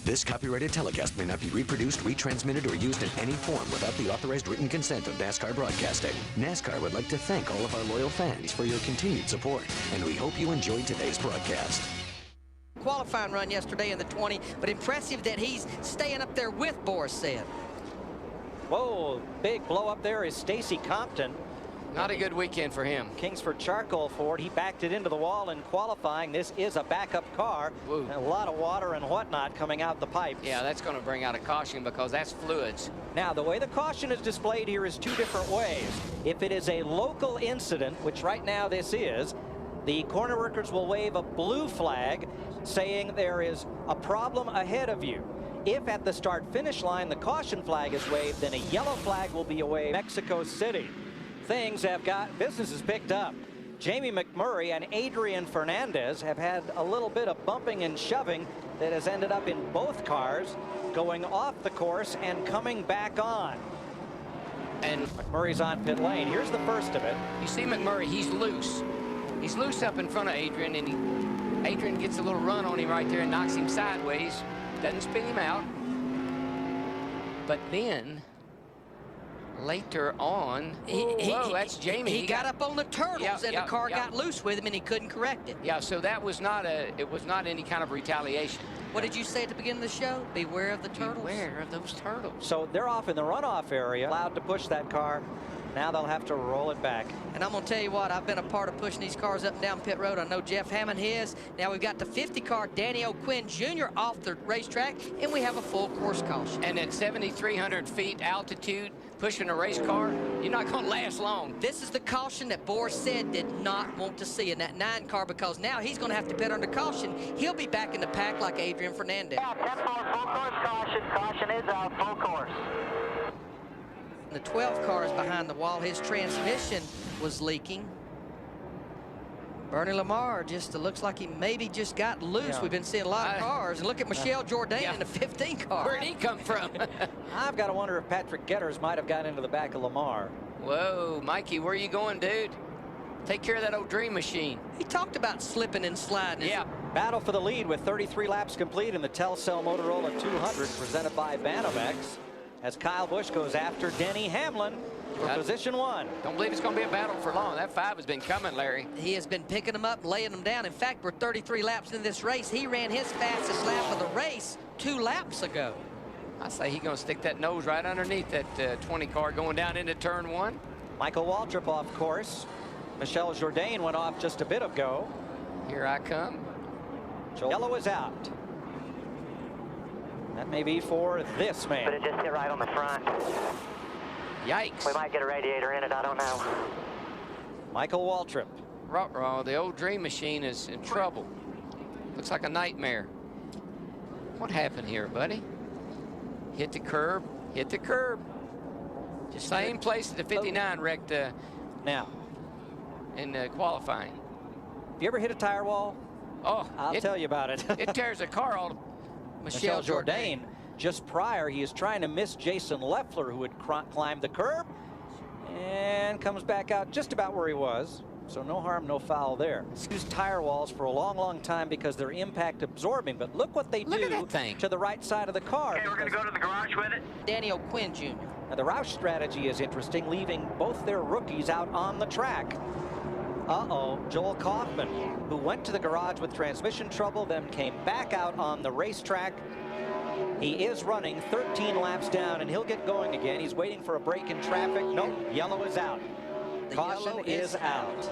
This copyrighted telecast may not be reproduced, retransmitted, or used in any form without the authorized written consent of NASCAR Broadcasting. NASCAR would like to thank all of our loyal fans for your continued support, and we hope you enjoyed today's broadcast. Qualifying run yesterday in the 20, but impressive that he's staying up there with Boris said. Whoa, big blow up there is Stacy Compton. Not a good weekend for him. Kingsford charcoal Ford. He backed it into the wall in qualifying. This is a backup car. Woo. A lot of water and whatnot coming out the pipes. Yeah, that's going to bring out a caution because that's fluids. Now, the way the caution is displayed here is two different ways. If it is a local incident, which right now this is, the corner workers will wave a blue flag saying there is a problem ahead of you. If at the start-finish line the caution flag is waved, then a yellow flag will be waved. Mexico City. Business has picked up. Jamie McMurray and Adrian Fernandez have had a little bit of bumping and shoving that has ended up in both cars going off the course and coming back on. And McMurray's on pit lane. Here's the first of it. You see McMurray, he's loose. He's loose up in front of Adrian, and Adrian gets a little run on him right there and knocks him sideways. Doesn't spin him out. But then later on, that's Jamie. He got up on the turtles, and the car got loose with him, and he couldn't correct it. Yeah, so that was not any kind of retaliation. What did you say at the beginning of the show? Beware of the turtles. Beware of those turtles. So they're off in the runoff area, allowed to push that car. Now they'll have to roll it back. And I'm going to tell you what, I've been a part of pushing these cars up and down pit road. I know Jeff Hammond is. Now we've got the 50 car, Danny O'Quinn Jr. off the racetrack, and we have a full course caution. And at 7,300 feet altitude, pushing a race car, you're not going to last long. This is the caution that Boris said did not want to see in that 9 car, because now he's going to have to pit under caution. He'll be back in the pack like Adrian Fernandez. Yeah, 10-4, full course caution. Caution is out, full course. The 12 car is behind the wall. His transmission was leaking. Bernie Lamar just looks like he maybe just got loose. Yeah. We've been seeing a lot of cars. And look at Michelle Jourdain in the 15 car. Where'd he come from? I've got to wonder if Patrick Getters might have got into the back of Lamar. Whoa, Mikey, where are you going, dude? Take care of that old dream machine. He talked about slipping and sliding. Yeah. Battle for the lead with 33 laps complete in the Telcel Motorola 200 presented by Banamex, as Kyle Busch goes after Denny Hamlin for position 1. Don't believe it's going to be a battle for long. That 5 has been coming, Larry. He has been picking them up, laying them down. In fact, we're 33 laps in this race. He ran his fastest lap of the race 2 laps ago. I say he's going to stick that nose right underneath that 20 car going down into turn 1. Michael Waltrip off course. Michelle Jourdain went off just a bit ago. Here I come. Yellow is out. That may be for this man. But it just hit right on the front. Yikes. We might get a radiator in it, I don't know. Michael Waltrip. Ruh-roh, the old dream machine is in trouble. Looks like a nightmare. What happened here, buddy? Hit the curb, hit the curb. Just same place that the 59 wrecked now in qualifying. Have you ever hit a tire wall? Oh, I'll tell you about it. It tears a car all. Michelle Jourdain, just prior, he is trying to miss Jason Leffler, who had climbed the curb and comes back out just about where he was. So no harm, no foul there. Used tire walls for a long, long time because they're impact absorbing. But look what they do to the right side of the car. Okay, we're going to go to the garage with it. Danny O'Quinn Jr. Now the Roush strategy is interesting, leaving both their rookies out on the track. Joel Kaufman, who went to the garage with transmission trouble, then came back out on the racetrack. He is running 13 laps down, and he'll get going again. He's waiting for a break in traffic. Nope, yellow is out. Caution is out.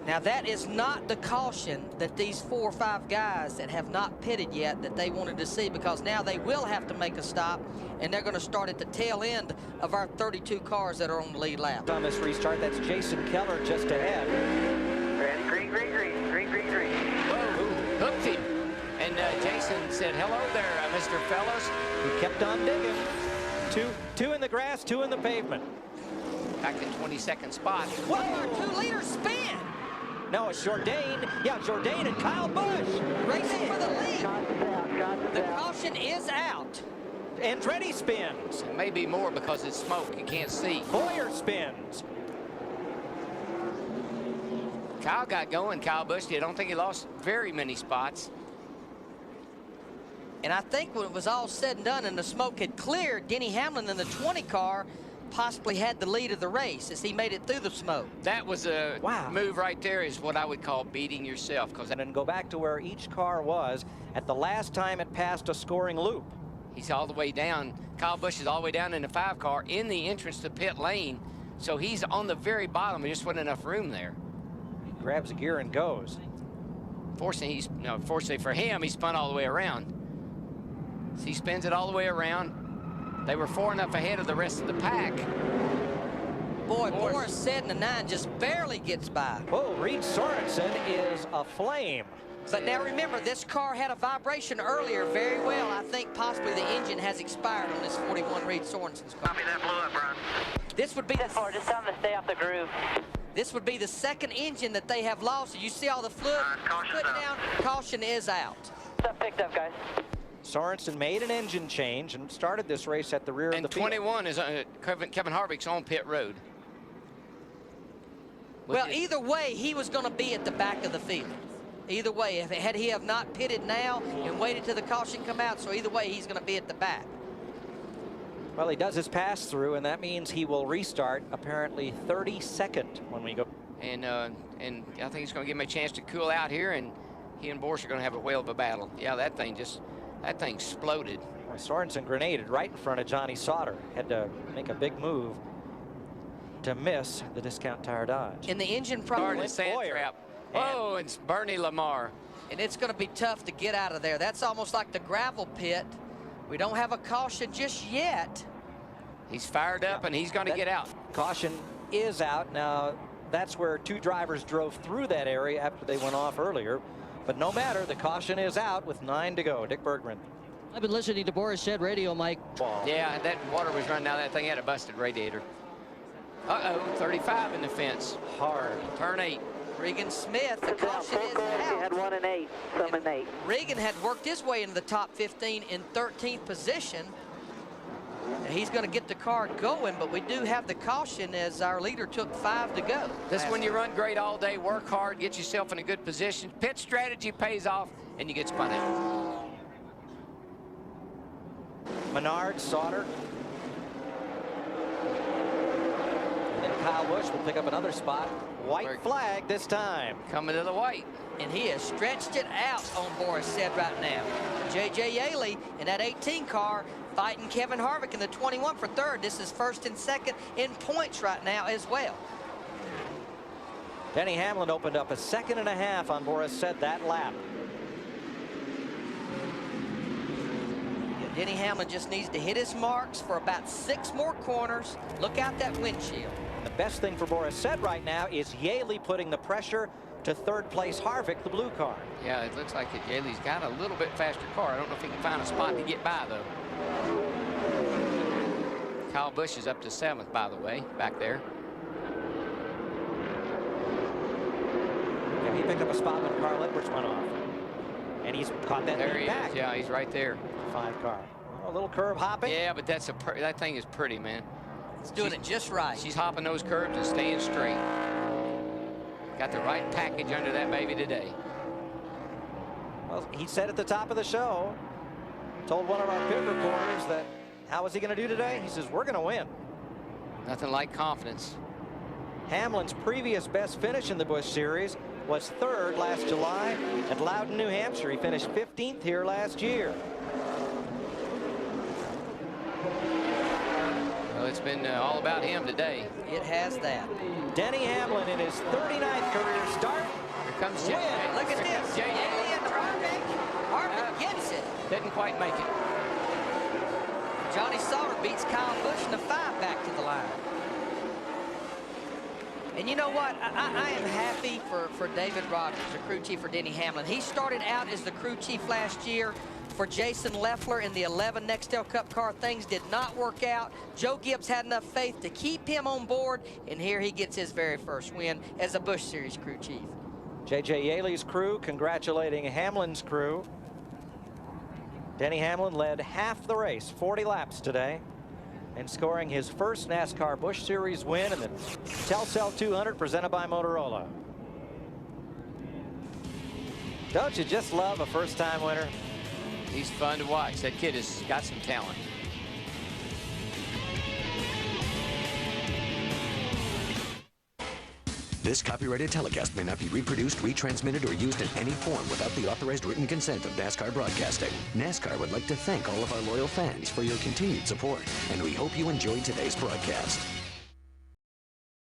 Now that is not the caution that these 4 or 5 guys that have not pitted yet that they wanted to see, because now they will have to make a stop, and they're going to start at the tail end of our 32 cars that are on the lead lap. On this restart, that's Jason Keller just ahead. Ready, green, green, green, green, green, green. Whoa, hooked him. And Jason said, hello there, Mr. Fellows. He kept on digging. Two in the grass, 2 in the pavement. Back in 22nd spot. Whoa, our 2-liter spin. No, it's Jourdain. Yeah, Jourdain and Kyle Busch racing for the lead. The caution is out. Andretti spins. It may be more because it's smoke. You can't see. Boyer spins. Kyle got going. Kyle Busch did. I don't think he lost very many spots. And I think when it was all said and done and the smoke had cleared, Denny Hamlin in the 20 car possibly had the lead of the race as he made it through the smoke. That was a move right there, is what I would call beating yourself. And then go back to where each car was at the last time it passed a scoring loop. He's all the way down. Kyle Busch is all the way down in the 5 car in the entrance to pit lane. So he's on the very bottom. There just wasn't enough room there. He grabs a gear and goes. Fortunately for him, he spun all the way around. So he spins it all the way around. They were 4 enough ahead of the rest of the pack. Boy, Boris said in the 9 just barely gets by. Whoa, Reed Sorensen is aflame. But now remember, this car had a vibration earlier very well. I think possibly the engine has expired on this 41 Reed Sorensen's car. Copy that, blew up, Brian. This would be Just tell them to stay off the groove. This would be the second engine that they have lost. You see all the fluid caution's putting out. down. Caution is out. Stuff picked up, guys. Sorensen made an engine change and started this race at the rear of the And field. 21 is Kevin Harvick's on pit road. Well, either way, he was going to be at the back of the field. Either way, had he have not pitted now and waited till the caution come out, so either way, he's going to be at the back. Well, he does his pass through, and that means he will restart apparently 32nd when we go. And I think he's going to give him a chance to cool out here, and he and Boris are going to have a whale of a battle. Yeah, that thing exploded. Sorensen grenaded right in front of Johnny Sauter. Had to make a big move to miss the Discount Tire Dodge. And the engine problem Started sand trap. Oh, it's Bernie Lamar. And it's going to be tough to get out of there. That's almost like the gravel pit. We don't have a caution just yet. He's fired up, and he's going to get out. Caution is out. Now, that's where 2 drivers drove through that area after they went off earlier. But no matter, the caution is out with 9 to go. Dick Bergman. I've been listening to Boris Shed Radio, Mike. Yeah, that water was running out. That thing had a busted radiator. Uh-oh, 35 in the fence. Hard. Turn 8. Regan Smith, the caution is We out. had 1 and 8, some and 8. Regan had worked his way into the top 15 in 13th position. And he's going to get the car going, but we do have the caution as our leader took 5 to go. This is when you run great all day, work hard, get yourself in a good position. Pit strategy pays off, and you get spun out. Menard, Sauter. And then Kyle Busch will pick up another spot. White flag this time. Coming to the white. And he has stretched it out on Boris Said right now. J.J. Yaley in that 18 car fighting Kevin Harvick in the 21 for 3rd. This is 1st and 2nd in points right now as well. Denny Hamlin opened up a 2.5 seconds on Boris Said that lap. Denny Hamlin just needs to hit his marks for about 6 more corners. Look out that windshield. The best thing for Boris Said right now is Yaley putting the pressure to 3rd place Harvick, the blue car. Yeah, it looks like Yaley's got a little bit faster car. I don't know if he can find a spot to get by, though. Kyle Busch is up to 7th, by the way, back there. Yeah, he picked up a spot when Carl Edwards went off. And he's caught that There he back. is. Yeah, he's right there. 5 car. A little curve hopping. Yeah, but that thing is pretty, man. It's doing it just right. She's hopping those curves and staying straight. Got the right package under that baby today. Well, he said at the top of the show, told one of our pit reporters that, how is he going to do today? He says, we're going to win. Nothing like confidence. Hamlin's previous best finish in the Busch Series was 3rd last July at Loudon, New Hampshire. He finished 15th here last year. Well, it's been all about him today. It has that. Denny Hamlin in his 39th career start. Here comes Jay. Win. Look at Here this. comes Jay. Yaley and Harvick. Harvick gets it. Didn't quite make it. Johnny Sauter beats Kyle Busch in the 5 back to the line. And you know what? I am happy for David Rogers, the crew chief for Denny Hamlin. He started out as the crew chief last year for Jason Leffler in the 11 Nextel Cup car. Things did not work out. Joe Gibbs had enough faith to keep him on board, and here he gets his very first win as a Busch Series crew chief. J.J. Yaley's crew congratulating Hamlin's crew. Denny Hamlin led half the race, 40 laps today, and scoring his first NASCAR Busch Series win in the Telcel 200 presented by Motorola. Don't you just love a first-time winner? He's fun to watch. That kid has got some talent. This copyrighted telecast may not be reproduced, retransmitted, or used in any form without the authorized written consent of NASCAR Broadcasting. NASCAR would like to thank all of our loyal fans for your continued support, and we hope you enjoyed today's broadcast.